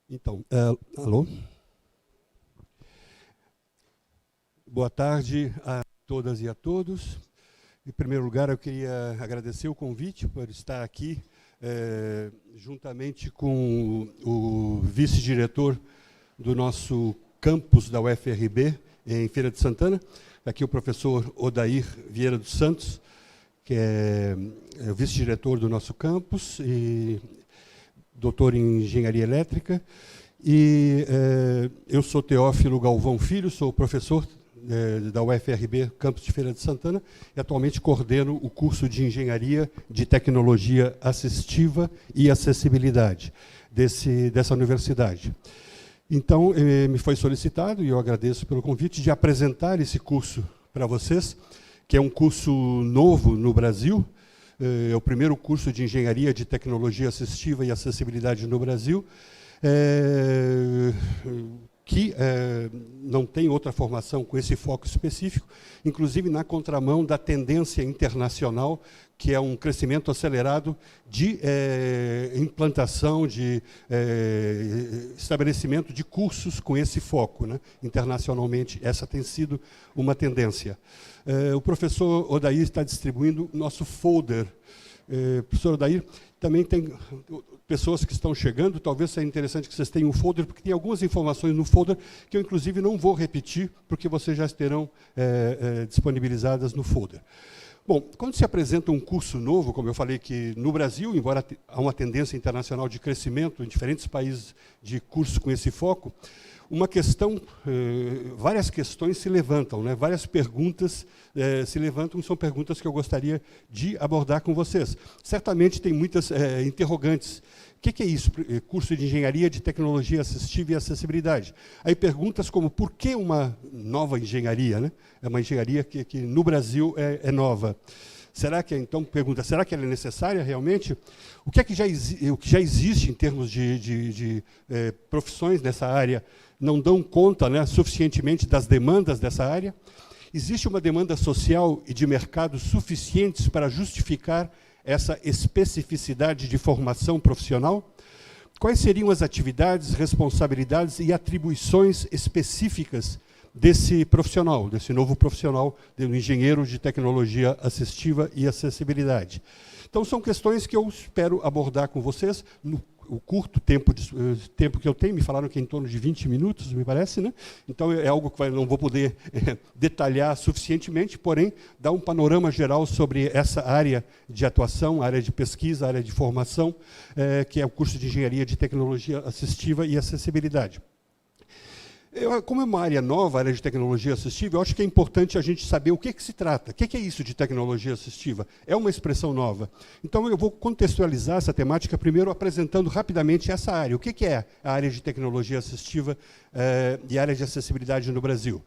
Então, alô? Boa tarde a todas e a todos. Em primeiro lugar, eu queria agradecer o convite por estar aqui, juntamente com o vice-diretor do nosso campus da UFRB, em Feira de Santana, aqui o professor Odair Vieira dos Santos, que é o vice-diretor do nosso campus e doutor em engenharia elétrica. E eu sou Teófilo Galvão Filho, sou professor da UFRB, campus de Feira de Santana, e atualmente coordeno o curso de Engenharia de Tecnologia Assistiva e Acessibilidade dessa universidade. Então, me foi solicitado, e eu agradeço pelo convite, de apresentar esse curso para vocês, que é um curso novo no Brasil, é o primeiro curso de Engenharia de Tecnologia Assistiva e Acessibilidade no Brasil, que não tem outra formação com esse foco específico, inclusive na contramão da tendência internacional, que é um crescimento acelerado de implantação, de estabelecimento de cursos com esse foco, né? Internacionalmente, essa tem sido uma tendência. O professor Odair está distribuindo o nosso folder. Professor Odair, também tem pessoas que estão chegando, talvez seja interessante que vocês tenham um folder, porque tem algumas informações no folder que eu, inclusive, não vou repetir, porque vocês já terão disponibilizadas no folder. Bom, quando se apresenta um curso novo, como eu falei que no Brasil, embora há uma tendência internacional de crescimento em diferentes países de cursos com esse foco, uma questão, várias questões se levantam, né? Várias perguntas se levantam, são perguntas que eu gostaria de abordar com vocês. Certamente tem muitas interrogantes. O que é isso? Curso de Engenharia de Tecnologia Assistiva e Acessibilidade. Aí perguntas como, por que uma nova engenharia, né? É uma engenharia que no Brasil é nova. Será que, então, pergunta, será que ela é necessária realmente? O que já existe em termos de profissões nessa área não dão conta, né, suficientemente das demandas dessa área? Existe uma demanda social e de mercado suficientes para justificar essa especificidade de formação profissional? Quais seriam as atividades, responsabilidades e atribuições específicas desse profissional, desse novo profissional, do engenheiro de tecnologia assistiva e acessibilidade? Então, são questões que eu espero abordar com vocês no curto tempo que eu tenho. Me falaram que é em torno de 20 minutos, me parece, né? Então, é algo que não vou poder detalhar suficientemente, porém, dar um panorama geral sobre essa área de atuação, área de pesquisa, área de formação, que é o curso de Engenharia de Tecnologia Assistiva e Acessibilidade. Como é uma área nova, a área de tecnologia assistiva, eu acho que é importante a gente saber o que se trata. O que é isso de tecnologia assistiva? É uma expressão nova. Então, eu vou contextualizar essa temática primeiro apresentando rapidamente essa área. O que é a área de tecnologia assistiva e área de acessibilidade no Brasil?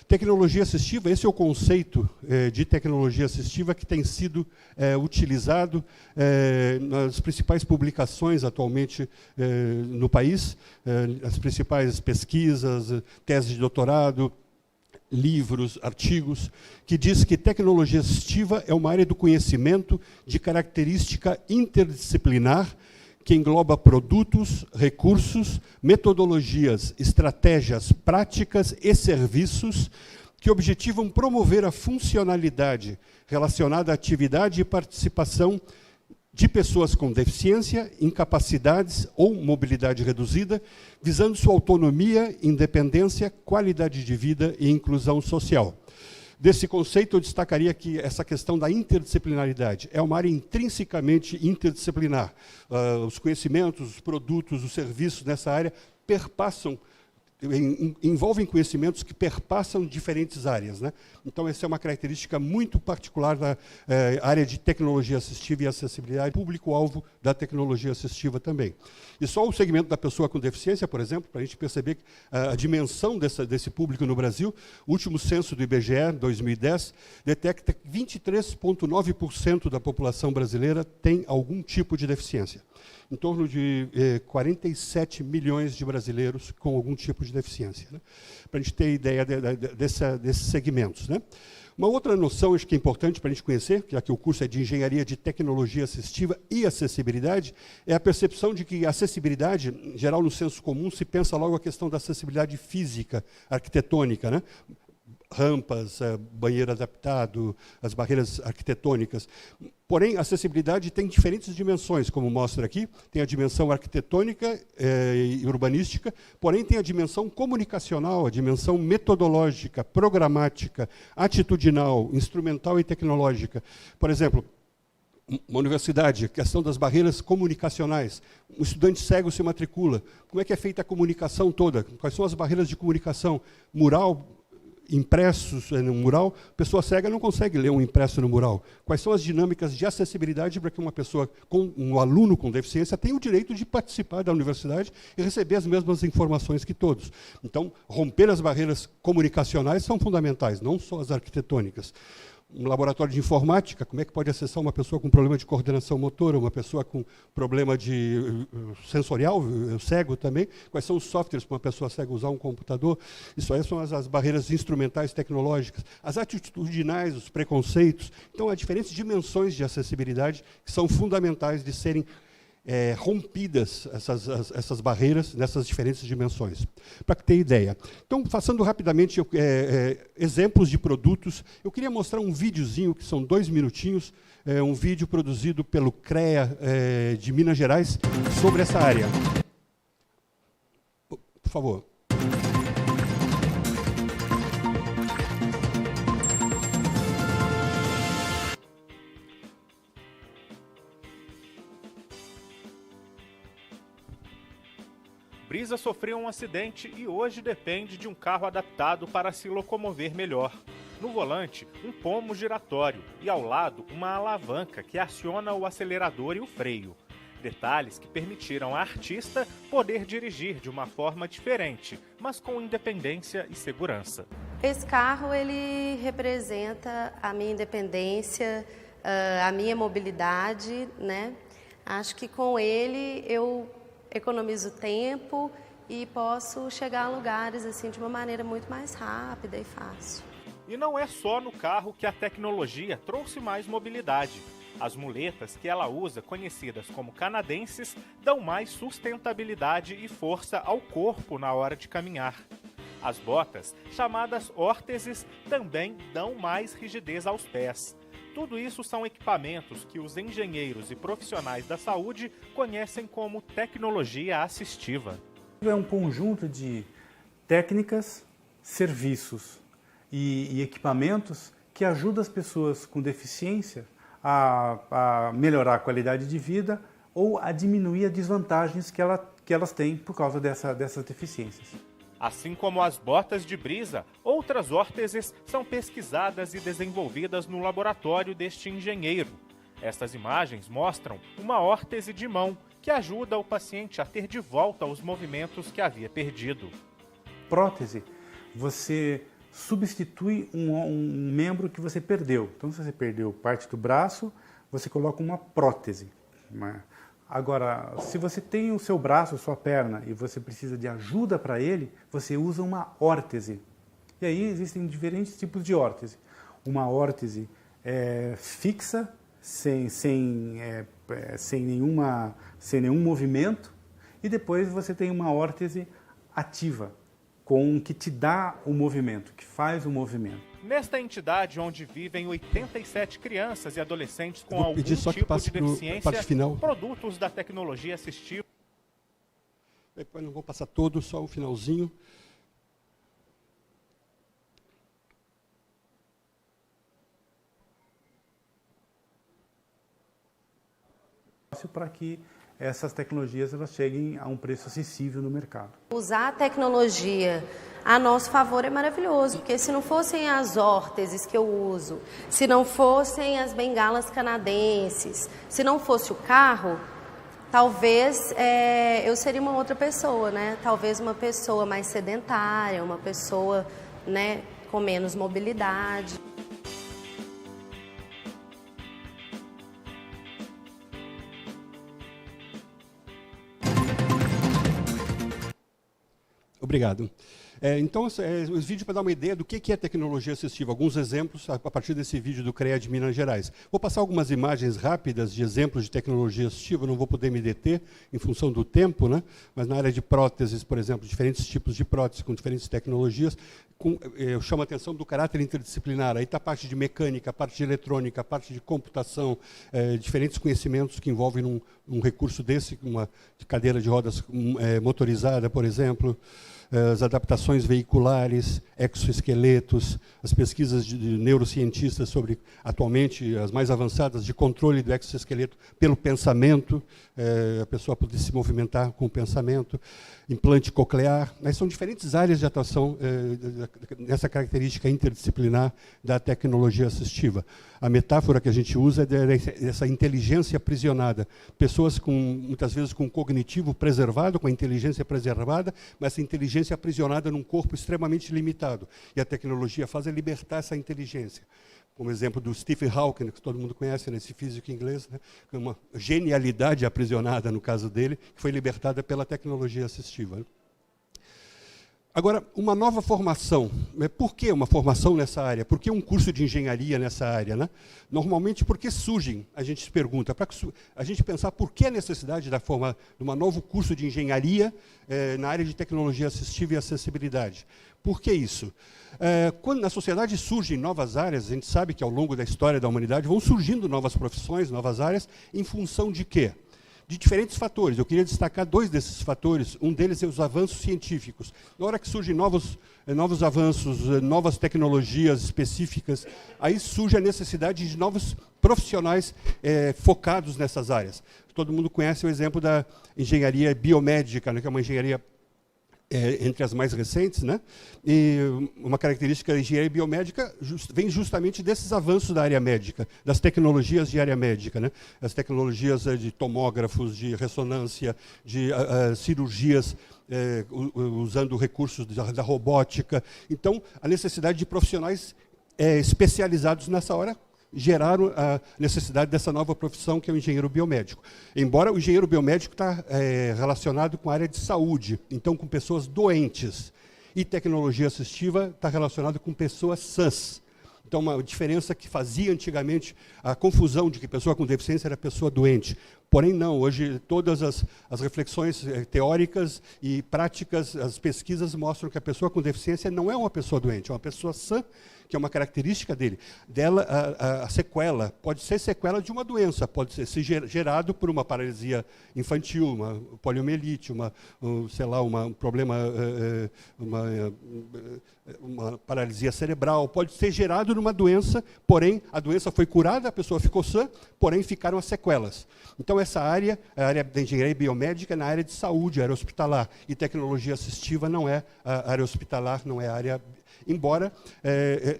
Tecnologia assistiva, esse é o conceito de tecnologia assistiva que tem sido utilizado nas principais publicações atualmente no país, as principais pesquisas, teses de doutorado, livros, artigos, que diz que tecnologia assistiva é uma área do conhecimento de característica interdisciplinar que engloba produtos, recursos, metodologias, estratégias, práticas e serviços que objetivam promover a funcionalidade relacionada à atividade e participação de pessoas com deficiência, incapacidades ou mobilidade reduzida, visando sua autonomia, independência, qualidade de vida e inclusão social. Desse conceito, eu destacaria que essa questão da interdisciplinaridade é uma área intrinsecamente interdisciplinar. Os conhecimentos, os produtos, os serviços nessa área envolvem conhecimentos que perpassam diferentes áreas, né? Então, essa é uma característica muito particular da área de tecnologia assistiva e acessibilidade, público-alvo da tecnologia assistiva também. E só o segmento da pessoa com deficiência, por exemplo, para a gente perceber a dimensão desse público no Brasil, o último censo do IBGE, 2010, detecta que 23,9% da população brasileira tem algum tipo de deficiência. Em torno de 47 milhões de brasileiros com algum tipo de deficiência, né? Para a gente ter ideia desses segmentos, né? Uma outra noção, acho que é importante para a gente conhecer, já que o curso é de Engenharia de Tecnologia Assistiva e Acessibilidade, é a percepção de que a acessibilidade, em geral no senso comum, se pensa logo a questão da acessibilidade física, arquitetônica, né? Rampas, banheiro adaptado, as barreiras arquitetônicas. Porém, a acessibilidade tem diferentes dimensões, como mostra aqui. Tem a dimensão arquitetônica e urbanística, porém tem a dimensão comunicacional, a dimensão metodológica, programática, atitudinal, instrumental e tecnológica. Por exemplo, uma universidade, a questão das barreiras comunicacionais. Um estudante cego se matricula. Como é que é feita a comunicação toda? Quais são as barreiras de comunicação? Mural, impressos no mural, pessoa cega não consegue ler um impresso no mural. Quais são as dinâmicas de acessibilidade para que uma pessoa, um aluno com deficiência, tenha o direito de participar da universidade e receber as mesmas informações que todos? Então, romper as barreiras comunicacionais são fundamentais, não só as arquitetônicas. Um laboratório de informática, como é que pode acessar uma pessoa com problema de coordenação motora, uma pessoa com problema de sensorial, cego também? Quais são os softwares para uma pessoa cega usar um computador? Isso aí são as barreiras instrumentais tecnológicas, as atitudinais, os preconceitos. Então, há diferentes dimensões de acessibilidade que são fundamentais de serem rompidas essas barreiras nessas diferentes dimensões. Para ter ideia. Então, passando rapidamente exemplos de produtos, eu queria mostrar um videozinho, que são 2 minutinhos, um vídeo produzido pelo CREA de Minas Gerais, sobre essa área. Por favor. Brisa sofreu um acidente e hoje depende de um carro adaptado para se locomover melhor. No volante, um pomo giratório e ao lado uma alavanca que aciona o acelerador e o freio. Detalhes que permitiram à artista poder dirigir de uma forma diferente, mas com independência e segurança. Esse carro ele representa a minha independência, a minha mobilidade, né? Acho que com ele eu economizo tempo e posso chegar a lugares assim de uma maneira muito mais rápida e fácil. E não é só no carro que a tecnologia trouxe mais mobilidade. As muletas que ela usa, conhecidas como canadenses, dão mais sustentabilidade e força ao corpo na hora de caminhar. As botas, chamadas órteses, também dão mais rigidez aos pés. Tudo isso são equipamentos que os engenheiros e profissionais da saúde conhecem como tecnologia assistiva. É um conjunto de técnicas, serviços e equipamentos que ajudam as pessoas com deficiência a melhorar a qualidade de vida ou a diminuir as desvantagens que elas têm por causa dessas deficiências. Assim como as botas de Brisa, outras órteses são pesquisadas e desenvolvidas no laboratório deste engenheiro. Estas imagens mostram uma órtese de mão que ajuda o paciente a ter de volta os movimentos que havia perdido. Prótese, você substitui um membro que você perdeu. Então, se você perdeu parte do braço, você coloca uma prótese. Agora, se você tem o seu braço, sua perna, e você precisa de ajuda para ele, você usa uma órtese. E aí existem diferentes tipos de órtese. Uma órtese fixa, sem nenhum movimento, e depois você tem uma órtese ativa, que te dá o movimento, que faz o movimento. Nesta entidade onde vivem 87 crianças e adolescentes com algum tipo de deficiência, produtos da tecnologia assistiva. Não vou passar todo, só o finalzinho. Para que essas tecnologias elas cheguem a um preço acessível no mercado. Usar a tecnologia a nosso favor é maravilhoso, porque se não fossem as órteses que eu uso, se não fossem as bengalas canadenses, se não fosse o carro, talvez eu seria uma outra pessoa, né? Talvez uma pessoa mais sedentária, uma pessoa, né, com menos mobilidade. Obrigado. Então, os vídeos para dar uma ideia do que é tecnologia assistiva. Alguns exemplos a partir desse vídeo do CREA de Minas Gerais. Vou passar algumas imagens rápidas de exemplos de tecnologia assistiva, não vou poder me deter em função do tempo, né? Mas na área de próteses, por exemplo, diferentes tipos de próteses com diferentes tecnologias, eu chamo a atenção do caráter interdisciplinar. Aí está a parte de mecânica, a parte de eletrônica, a parte de computação, diferentes conhecimentos que envolvem um recurso desse, uma cadeira de rodas motorizada, por exemplo, as adaptações veiculares, exoesqueletos, as pesquisas de neurocientistas sobre, atualmente, as mais avançadas, de controle do exoesqueleto pelo pensamento, a pessoa poder se movimentar com o pensamento, implante coclear, mas são diferentes áreas de atuação nessa característica interdisciplinar da tecnologia assistiva. A metáfora que a gente usa é dessa inteligência aprisionada. Pessoas muitas vezes com o cognitivo preservado, com a inteligência preservada, mas essa inteligência aprisionada num corpo extremamente limitado. E a tecnologia faz é libertar essa inteligência. Como exemplo do Stephen Hawking, que todo mundo conhece, esse físico inglês, né? Uma genialidade aprisionada, no caso dele, que foi libertada pela tecnologia assistiva. Né? Agora, uma nova formação. Por que uma formação nessa área? Por que um curso de engenharia nessa área? Né? Normalmente, por que surgem? A gente se pergunta, para a gente pensar por que a necessidade de um novo curso de engenharia na área de tecnologia assistiva e acessibilidade. Por que isso? Quando na sociedade surgem novas áreas, a gente sabe que ao longo da história da humanidade vão surgindo novas profissões, novas áreas, em função de quê? De diferentes fatores. Eu queria destacar 2 desses fatores. Um deles é os avanços científicos. Na hora que surgem novos avanços, novas tecnologias específicas, aí surge a necessidade de novos profissionais focados nessas áreas. Todo mundo conhece o exemplo da engenharia biomédica, né, que é uma engenharia entre as mais recentes, né? E uma característica da engenharia biomédica vem justamente desses avanços da área médica, das tecnologias de área médica, né? As tecnologias de tomógrafos, de ressonância, de cirurgias usando recursos da robótica. Então, a necessidade de profissionais especializados nessa hora geraram a necessidade dessa nova profissão, que é o engenheiro biomédico. Embora o engenheiro biomédico está relacionado com a área de saúde, então com pessoas doentes, e tecnologia assistiva está relacionado com pessoas sãs. Então, uma diferença que fazia antigamente a confusão de que pessoa com deficiência era pessoa doente. Porém, não. Hoje, todas as reflexões teóricas e práticas, as pesquisas mostram que a pessoa com deficiência não é uma pessoa doente, é uma pessoa sã, que é uma característica dela, a sequela, pode ser sequela de uma doença, pode ser gerado por uma paralisia infantil, uma poliomielite, um problema, uma paralisia cerebral, pode ser gerado numa doença, porém, a doença foi curada, a pessoa ficou sã, porém, ficaram as sequelas. Então, essa área, a área da engenharia biomédica, é na área de saúde, área hospitalar, e tecnologia assistiva não é a área hospitalar, não é a área... Embora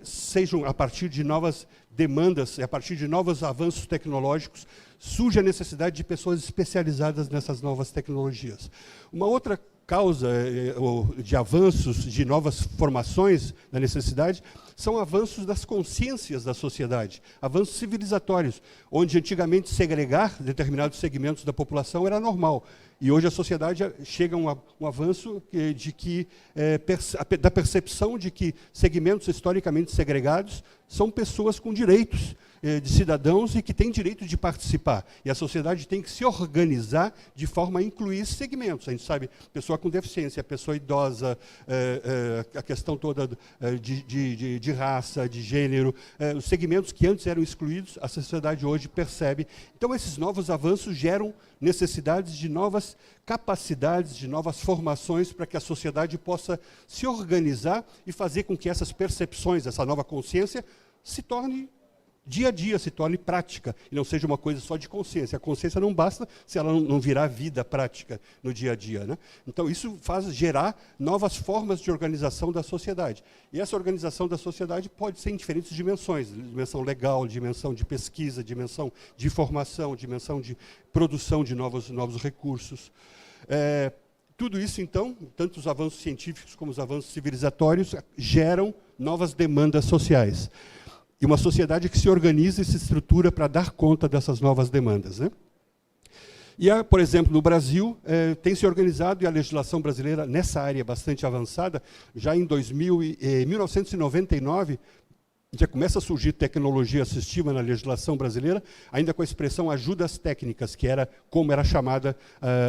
sejam a partir de novas demandas, a partir de novos avanços tecnológicos, surge a necessidade de pessoas especializadas nessas novas tecnologias. Uma outra causa de avanços, de novas formações da necessidade, são avanços das consciências da sociedade, avanços civilizatórios, onde antigamente segregar determinados segmentos da população era normal. E hoje a sociedade chega a um avanço da percepção de que segmentos historicamente segregados são pessoas com direitos de cidadãos e que têm direito de participar. E a sociedade tem que se organizar de forma a incluir esses segmentos. A gente sabe, pessoa com deficiência, pessoa idosa, a questão toda de raça, de gênero, os segmentos que antes eram excluídos, a sociedade hoje percebe. Então, esses novos avanços geram necessidades de novas capacidades, de novas formações para que a sociedade possa se organizar e fazer com que essas percepções, essa nova consciência, se torne dia a dia, se torne prática, e não seja uma coisa só de consciência. A consciência não basta se ela não virar vida prática no dia a dia, né? Então, isso faz gerar novas formas de organização da sociedade. E essa organização da sociedade pode ser em diferentes dimensões, dimensão legal, dimensão de pesquisa, dimensão de formação, dimensão de produção de novos recursos. Tudo isso, então, tanto os avanços científicos como os avanços civilizatórios, geram novas demandas sociais. E uma sociedade que se organiza e se estrutura para dar conta dessas novas demandas, né? E, por exemplo, no Brasil, tem se organizado, e a legislação brasileira, nessa área bastante avançada, já em 1999, já começa a surgir tecnologia assistiva na legislação brasileira, ainda com a expressão ajudas técnicas, que era como era chamada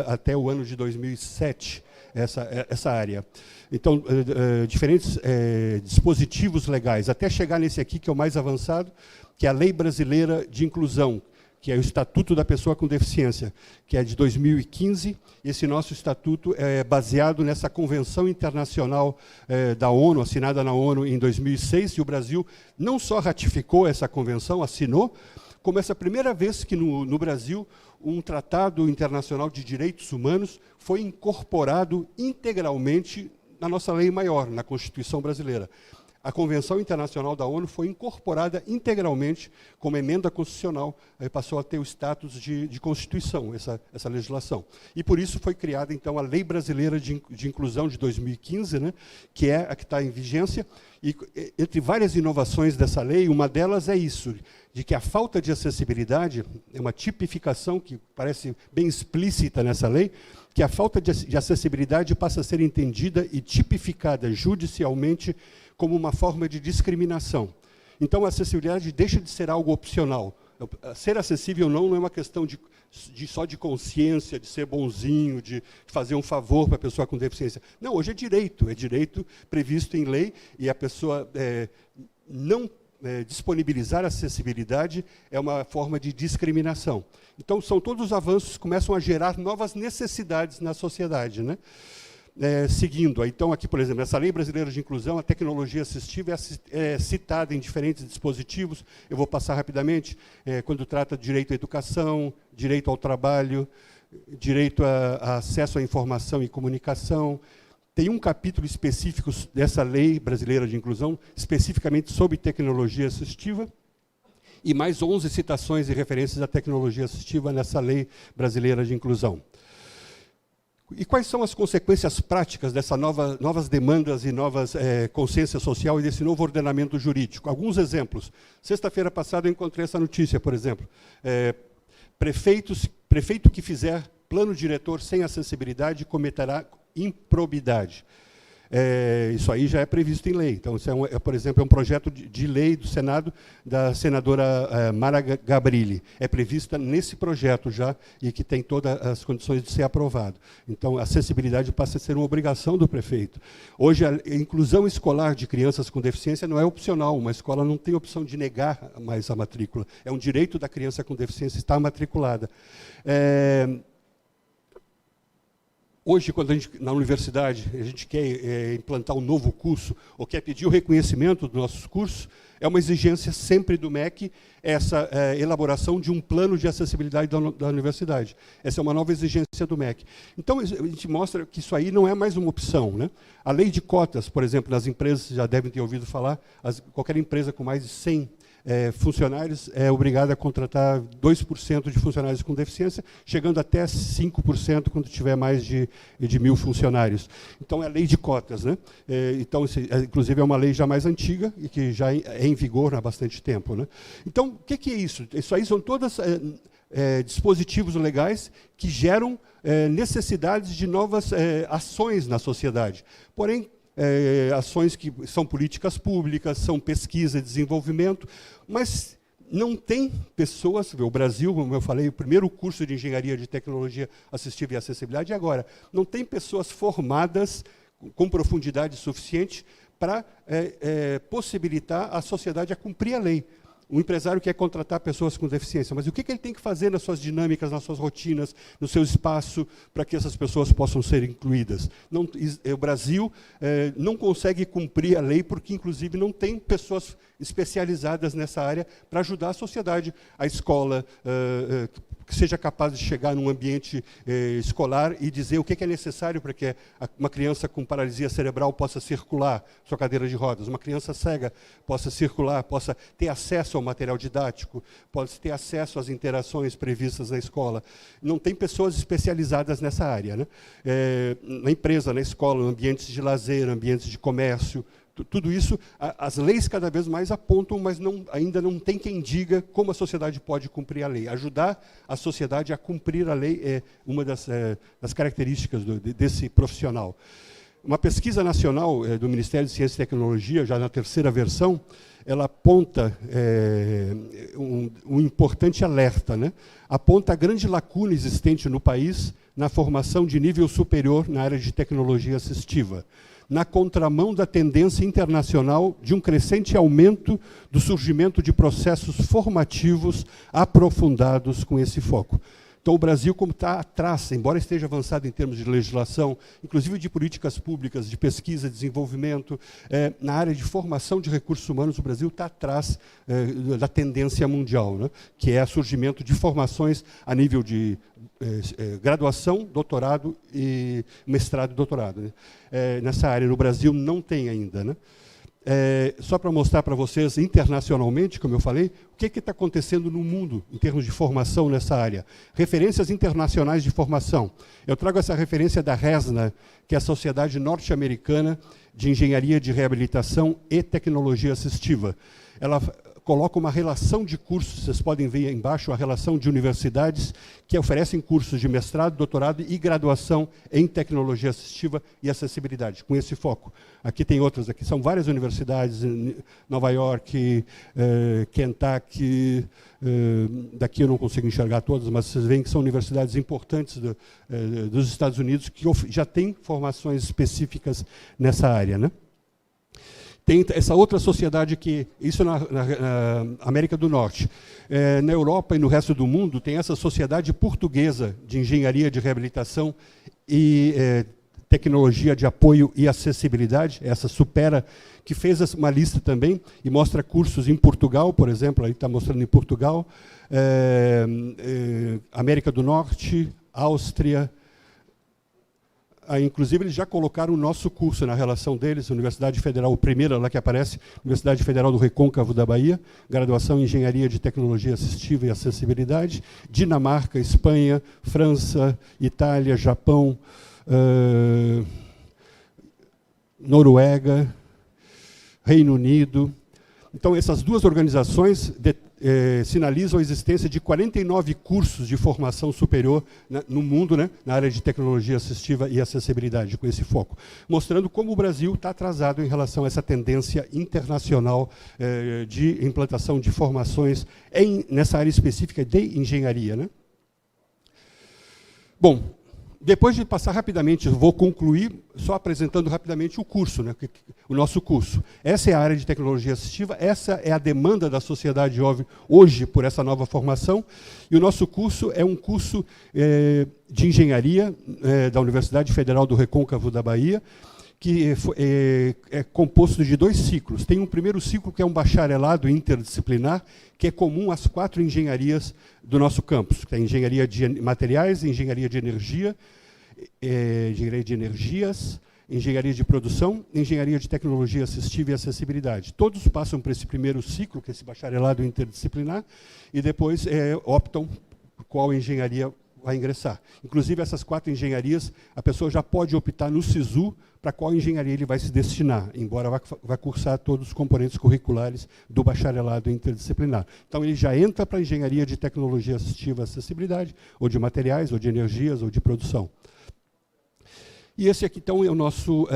até o ano de 2007, essa área. Então, diferentes dispositivos legais, até chegar nesse aqui, que é o mais avançado, que é a Lei Brasileira de Inclusão, que é o Estatuto da Pessoa com Deficiência, que é de 2015. Esse nosso estatuto é baseado nessa Convenção Internacional da ONU, assinada na ONU em 2006, e o Brasil não só ratificou essa convenção, assinou, como essa primeira vez que no Brasil um tratado internacional de direitos humanos foi incorporado integralmente na nossa lei maior, na Constituição brasileira. A Convenção Internacional da ONU foi incorporada integralmente como emenda constitucional, passou a ter o status de Constituição, essa legislação. E por isso foi criada, então, a Lei Brasileira de Inclusão de 2015, né, que é a que está em vigência. E, entre várias inovações dessa lei, uma delas é isso, de que a falta de acessibilidade, é uma tipificação que parece bem explícita nessa lei, que a falta de acessibilidade passa a ser entendida e tipificada judicialmente como uma forma de discriminação. Então, a acessibilidade deixa de ser algo opcional. Ser acessível não é uma questão só de consciência, de ser bonzinho, de fazer um favor para a pessoa com deficiência. Não, hoje é direito previsto em lei, e a pessoa não disponibilizar acessibilidade é uma forma de discriminação. Então, são todos os avanços que começam a gerar novas necessidades na sociedade, né? Seguindo, então, aqui, por exemplo, essa Lei Brasileira de Inclusão, a tecnologia assistiva é citada em diferentes dispositivos. Eu vou passar rapidamente, quando trata de direito à educação, direito ao trabalho, direito a acesso à informação e comunicação. Tem um capítulo específico dessa Lei Brasileira de Inclusão, especificamente sobre tecnologia assistiva, e mais 11 citações e referências à tecnologia assistiva nessa Lei Brasileira de Inclusão. E quais são as consequências práticas dessas novas demandas e novas consciência social e desse novo ordenamento jurídico? Alguns exemplos. Sexta-feira passada eu encontrei essa notícia, por exemplo. Prefeito que fizer plano diretor sem acessibilidade cometerá improbidade. Isso aí já é previsto em lei. Então, isso por exemplo, é um projeto de lei do Senado, da senadora Mara Gabrilli. É prevista nesse projeto já, e que tem todas as condições de ser aprovado. Então, a acessibilidade passa a ser uma obrigação do prefeito. Hoje, a inclusão escolar de crianças com deficiência não é opcional. Uma escola não tem opção de negar mais a matrícula. É um direito da criança com deficiência estar matriculada. Hoje, quando na universidade a gente quer implantar um novo curso, ou quer pedir o reconhecimento dos nossos cursos, é uma exigência sempre do MEC essa elaboração de um plano de acessibilidade da universidade. Essa é uma nova exigência do MEC. Então, a gente mostra que isso aí não é mais uma opção, né? A lei de cotas, por exemplo, nas empresas, já devem ter ouvido falar, qualquer empresa com mais de 100 funcionários é obrigada a contratar 2% de funcionários com deficiência, chegando até 5% quando tiver mais de 1.000 funcionários. Então, é a lei de cotas, né? Então, inclusive, é uma lei já mais antiga e que já é em vigor há bastante tempo, né? Então, o que é isso? Isso aí são todos dispositivos legais que geram necessidades de novas ações na sociedade. Porém, ações que são políticas públicas, são pesquisa e desenvolvimento, mas não tem pessoas, o Brasil, como eu falei, o primeiro curso de engenharia de tecnologia assistiva e acessibilidade, e agora, não tem pessoas formadas com profundidade suficiente para possibilitar a sociedade a cumprir a lei. O empresário quer contratar pessoas com deficiência, mas o que ele tem que fazer nas suas dinâmicas, nas suas rotinas, no seu espaço, para que essas pessoas possam ser incluídas? O Brasil não consegue cumprir a lei porque, inclusive, não tem pessoas especializadas nessa área para ajudar a sociedade, a escola, que seja capaz de chegar num ambiente escolar e dizer o que é necessário para que uma criança com paralisia cerebral possa circular sua cadeira de rodas, uma criança cega possa circular, possa ter acesso ao material didático, possa ter acesso às interações previstas na escola. Não tem pessoas especializadas nessa área, né? Na empresa, na escola, ambientes de lazer, ambientes de comércio, Tudo isso, as leis cada vez mais apontam, mas ainda não tem quem diga como a sociedade pode cumprir a lei. Ajudar a sociedade a cumprir a lei é uma das características desse profissional. Uma pesquisa nacional do Ministério de Ciência e Tecnologia, já na 3ª versão, ela aponta um importante alerta, né? Aponta a grande lacuna existente no país na formação de nível superior na área de tecnologia assistiva, na contramão da tendência internacional de um crescente aumento do surgimento de processos formativos aprofundados com esse foco. Então, o Brasil, como está atrás, embora esteja avançado em termos de legislação, inclusive de políticas públicas, de pesquisa, desenvolvimento, na área de formação de recursos humanos, o Brasil está atrás da tendência mundial, né, que é o surgimento de formações a nível de graduação, doutorado e mestrado e doutorado. Né. Nessa área, no Brasil, não tem ainda, né. Só para mostrar para vocês, internacionalmente, como eu falei, o que está acontecendo no mundo em termos de formação nessa área. Referências internacionais de formação. Eu trago essa referência da RESNA, que é a Sociedade Norte-Americana de Engenharia de Reabilitação e Tecnologia Assistiva. Ela coloca uma relação de cursos, vocês podem ver aí embaixo a relação de universidades que oferecem cursos de mestrado, doutorado e graduação em tecnologia assistiva e acessibilidade, com esse foco. Aqui tem outras, aqui são várias universidades, Nova York, Kentucky, daqui eu não consigo enxergar todas, mas vocês veem que são universidades importantes dos Estados Unidos que já têm formações específicas nessa área, né? Tem essa outra sociedade que, isso na América do Norte. Na Europa e no resto do mundo, tem essa Sociedade Portuguesa de Engenharia de Reabilitação e Tecnologia de Apoio e Acessibilidade, essa Supera, que fez uma lista também e mostra cursos em Portugal, por exemplo, aí está mostrando em Portugal, América do Norte, Áustria. Inclusive, eles já colocaram o nosso curso na relação deles, Universidade Federal, a primeira lá que aparece, Universidade Federal do Recôncavo da Bahia, graduação em Engenharia de Tecnologia Assistiva e Acessibilidade, Dinamarca, Espanha, França, Itália, Japão, Noruega, Reino Unido. Então, essas duas organizações sinalizam a existência de 49 cursos de formação superior no mundo, né, na área de tecnologia assistiva e acessibilidade, com esse foco, mostrando como o Brasil está atrasado em relação a essa tendência internacional de implantação de formações nessa área específica de engenharia, né? Bom, depois de passar rapidamente, eu vou concluir só apresentando rapidamente o curso, né, o nosso curso. Essa é a área de tecnologia assistiva, essa é a demanda da sociedade hoje por essa nova formação, e o nosso curso é um curso de engenharia da Universidade Federal do Recôncavo da Bahia, que é composto de 2 ciclos. Tem um primeiro ciclo que é um bacharelado interdisciplinar, que é comum às 4 engenharias do nosso campus, que é engenharia de materiais, engenharia de energia, engenharia de energias, engenharia de produção, engenharia de tecnologia assistiva e acessibilidade. Todos passam por esse primeiro ciclo, que é esse bacharelado interdisciplinar, e depois optam por qual engenharia vai ingressar. Inclusive, essas 4 engenharias, a pessoa já pode optar no SISU para qual engenharia ele vai se destinar, embora vá cursar todos os componentes curriculares do bacharelado interdisciplinar. Então, ele já entra para a engenharia de tecnologia assistiva e acessibilidade, ou de materiais, ou de energias, ou de produção. E esse aqui, então, é o nosso,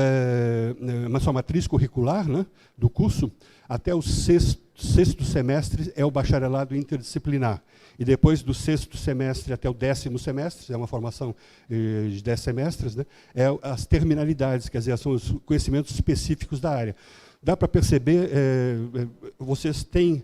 nossa matriz curricular, né, do curso. Até o sexto semestre é o bacharelado interdisciplinar. E depois do 6º semestre até o 10º semestre, é uma formação de 10 semestres, né, as terminalidades, quer dizer, são os conhecimentos específicos da área. Dá para perceber, vocês têm,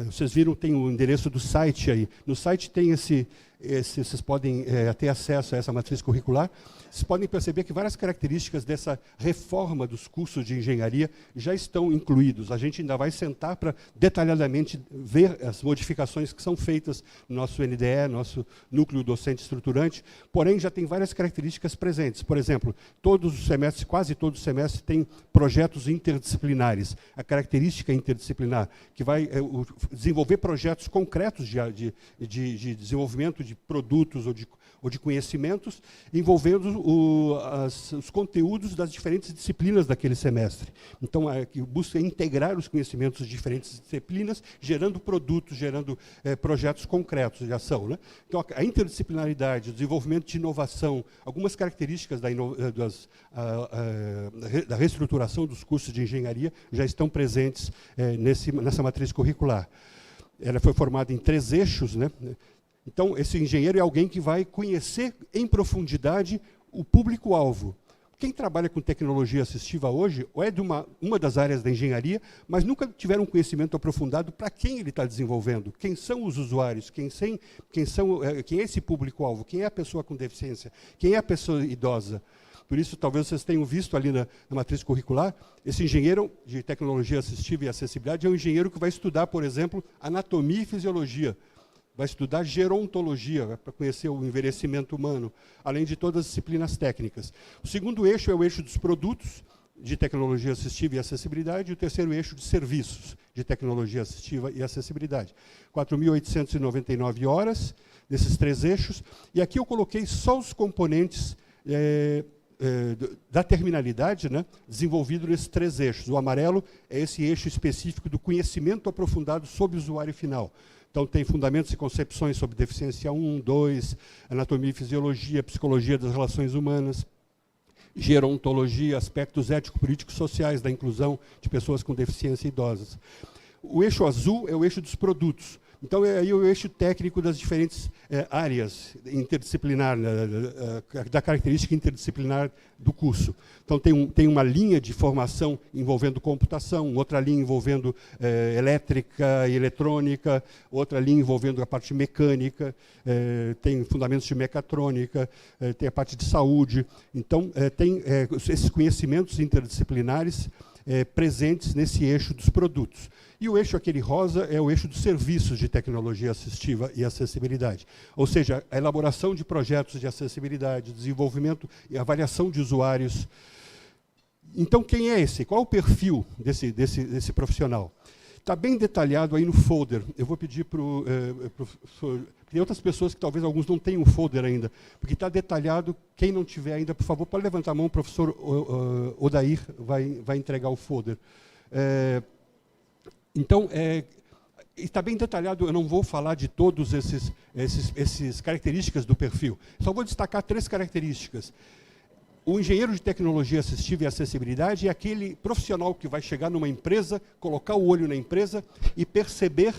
vocês viram, tem o endereço do site aí. No site tem vocês podem ter acesso a essa matriz curricular. Vocês podem perceber que várias características dessa reforma dos cursos de engenharia já estão incluídos. A gente ainda vai sentar para detalhadamente ver as modificações que são feitas no nosso NDE, nosso núcleo docente estruturante, porém já tem várias características presentes. Por exemplo, todos os semestres, quase todos os semestres, têm projetos interdisciplinares. A característica interdisciplinar, que vai desenvolver projetos concretos de desenvolvimento de produtos ou de conhecimentos, envolvendo os conteúdos das diferentes disciplinas daquele semestre. Então, que busca integrar os conhecimentos de diferentes disciplinas, gerando produtos, gerando projetos concretos de ação, né? Então, a interdisciplinaridade, o desenvolvimento de inovação, algumas características da reestruturação dos cursos de engenharia já estão presentes nessa matriz curricular. Ela foi formada em 3 eixos, né? Então, esse engenheiro é alguém que vai conhecer em profundidade o público-alvo. Quem trabalha com tecnologia assistiva hoje, ou é de uma das áreas da engenharia, mas nunca tiveram um conhecimento aprofundado para quem ele está desenvolvendo, quem são os usuários, quem é esse público-alvo, quem é a pessoa com deficiência, quem é a pessoa idosa. Por isso, talvez vocês tenham visto ali na matriz curricular, esse engenheiro de tecnologia assistiva e acessibilidade é um engenheiro que vai estudar, por exemplo, anatomia e fisiologia, vai estudar gerontologia, para conhecer o envelhecimento humano, além de todas as disciplinas técnicas. O segundo eixo é o eixo dos produtos, de tecnologia assistiva e acessibilidade, e o terceiro eixo de serviços, de tecnologia assistiva e acessibilidade. 4.899 horas, nesses 3 eixos, e aqui eu coloquei só os componentes da terminalidade, né, desenvolvido nesses 3 eixos. O amarelo é esse eixo específico do conhecimento aprofundado sobre o usuário final. Então, tem fundamentos e concepções sobre deficiência 1, 2, anatomia e fisiologia, psicologia das relações humanas, gerontologia, aspectos ético-políticos sociais da inclusão de pessoas com deficiência idosas. O eixo azul é o eixo dos produtos. Então, é aí o eixo técnico das diferentes áreas interdisciplinar, da característica interdisciplinar do curso. Então, tem uma linha de formação envolvendo computação, outra linha envolvendo elétrica e eletrônica, outra linha envolvendo a parte mecânica, tem fundamentos de mecatrônica, tem a parte de saúde. Então, tem esses conhecimentos interdisciplinares presentes nesse eixo dos produtos. E o eixo aquele rosa é o eixo dos serviços de tecnologia assistiva e acessibilidade. Ou seja, a elaboração de projetos de acessibilidade, desenvolvimento e avaliação de usuários. Então, quem é esse? Qual é o perfil desse profissional? Está bem detalhado aí no folder. Eu vou pedir para o professor... Tem outras pessoas que talvez alguns não tenham o folder ainda, porque está detalhado. Quem não tiver ainda, por favor, pode levantar a mão, o professor Odair vai entregar o folder. Então, está bem detalhado, eu não vou falar de todos essas características do perfil. Só vou destacar 3 características. O engenheiro de tecnologia assistiva e acessibilidade é aquele profissional que vai chegar numa empresa, colocar o olho na empresa e perceber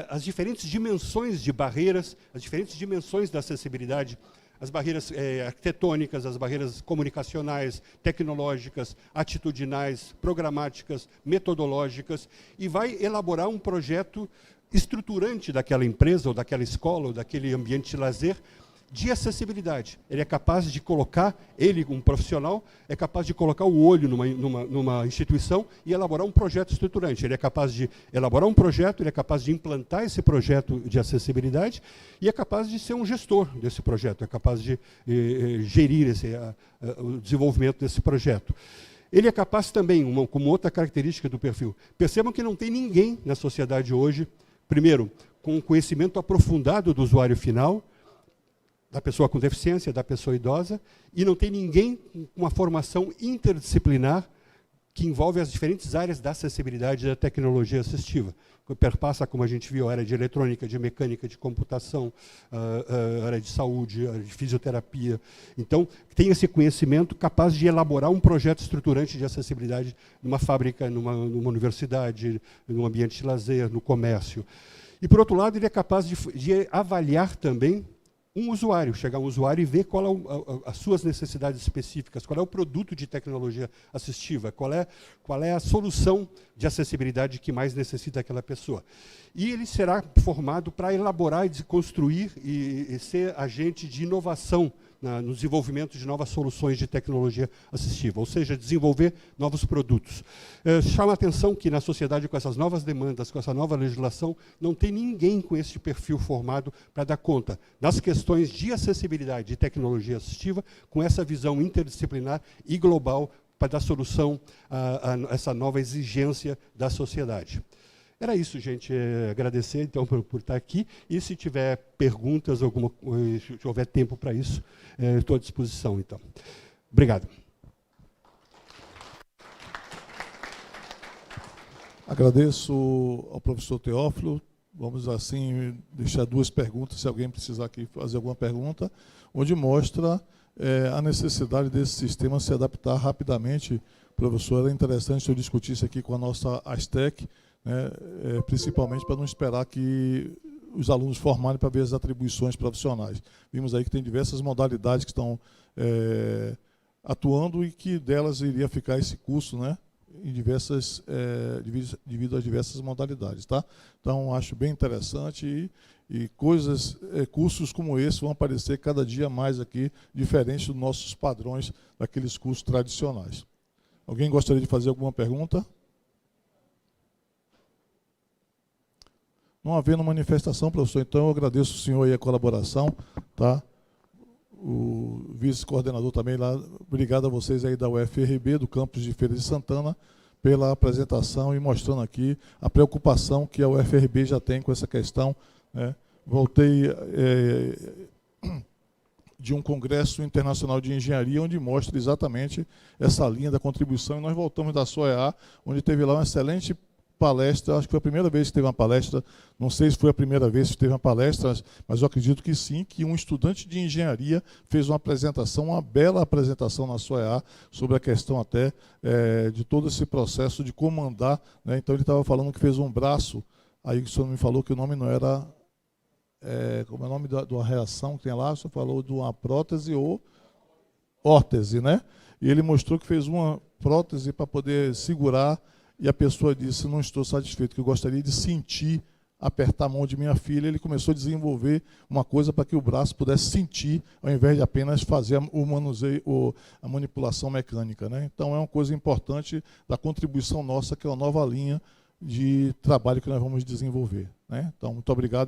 as diferentes dimensões de barreiras, as diferentes dimensões da acessibilidade, as barreiras arquitetônicas, as barreiras comunicacionais, tecnológicas, atitudinais, programáticas, metodológicas, e vai elaborar um projeto estruturante daquela empresa, ou daquela escola, ou daquele ambiente de lazer, de acessibilidade. Ele é capaz de colocar, ele, um profissional, é capaz de colocar o olho numa instituição e elaborar um projeto estruturante. Ele é capaz de elaborar um projeto, ele é capaz de implantar esse projeto de acessibilidade e é capaz de ser um gestor desse projeto, é capaz de gerir o desenvolvimento desse projeto. Ele é capaz também, como outra característica do perfil, percebam que não tem ninguém na sociedade hoje, primeiro, com um conhecimento aprofundado do usuário final, da pessoa com deficiência, da pessoa idosa, e não tem ninguém com uma formação interdisciplinar que envolve as diferentes áreas da acessibilidade e da tecnologia assistiva. Perpassa, como a gente viu, a área de eletrônica, de mecânica, de computação, a área de saúde, a área de fisioterapia. Então, tem esse conhecimento capaz de elaborar um projeto estruturante de acessibilidade numa fábrica, numa universidade, num ambiente de lazer, no comércio. E, por outro lado, ele é capaz de avaliar também um usuário, chegar um usuário e ver qual é as suas necessidades específicas, qual é o produto de tecnologia assistiva, qual é a solução de acessibilidade que mais necessita aquela pessoa. E ele será formado para elaborar e construir e ser agente de inovação no desenvolvimento de novas soluções de tecnologia assistiva, ou seja, desenvolver novos produtos. Chama a atenção que na sociedade, com essas novas demandas, com essa nova legislação, não tem ninguém com esse perfil formado para dar conta das questões de acessibilidade e tecnologia assistiva, com essa visão interdisciplinar e global para dar solução a essa nova exigência da sociedade. Era isso, gente. Agradecer, então, por estar aqui. E se tiver perguntas, se houver tempo para isso, estou à disposição, então. Obrigado. Agradeço ao professor Teófilo. Vamos, assim, deixar 2 perguntas, se alguém precisar aqui fazer alguma pergunta, onde mostra a necessidade desse sistema se adaptar rapidamente. Professor, era interessante se eu discutisse aqui com a nossa ASTEC, né, principalmente para não esperar que os alunos formarem para ver as atribuições profissionais. Vimos aí que tem diversas modalidades que estão atuando e que delas iria ficar esse curso, né, em devido às diversas modalidades, tá? Então, acho bem interessante e cursos como esse vão aparecer cada dia mais aqui, diferentes dos nossos padrões daqueles cursos tradicionais. Alguém gostaria de fazer alguma pergunta? Não havendo manifestação, professor, então eu agradeço o senhor aí a colaboração, tá? O vice-coordenador também lá, obrigado a vocês aí da UFRB, do campus de Feira de Santana, pela apresentação e mostrando aqui a preocupação que a UFRB já tem com essa questão, né? Voltei de um congresso internacional de engenharia, onde mostra exatamente essa linha da contribuição, e nós voltamos da SOEA, onde teve lá uma excelente palestra, acho que foi a primeira vez que teve uma palestra, não sei se foi a primeira vez que teve uma palestra, mas eu acredito que sim, que um estudante de engenharia fez uma apresentação, uma bela apresentação na SOEA, sobre a questão até de todo esse processo de comandar, né? Então ele estava falando que fez um braço, aí o senhor me falou que o nome não era, como é o nome da reação que tem lá, o senhor falou de uma prótese ou órtese, né? E ele mostrou que fez uma prótese para poder segurar. E a pessoa disse, não estou satisfeito, que eu gostaria de sentir, apertar a mão de minha filha. Ele começou a desenvolver uma coisa para que o braço pudesse sentir, ao invés de apenas fazer o manuseio, a manipulação mecânica, né? Então, é uma coisa importante da contribuição nossa, que é uma nova linha de trabalho que nós vamos desenvolver, né? Então, muito obrigado.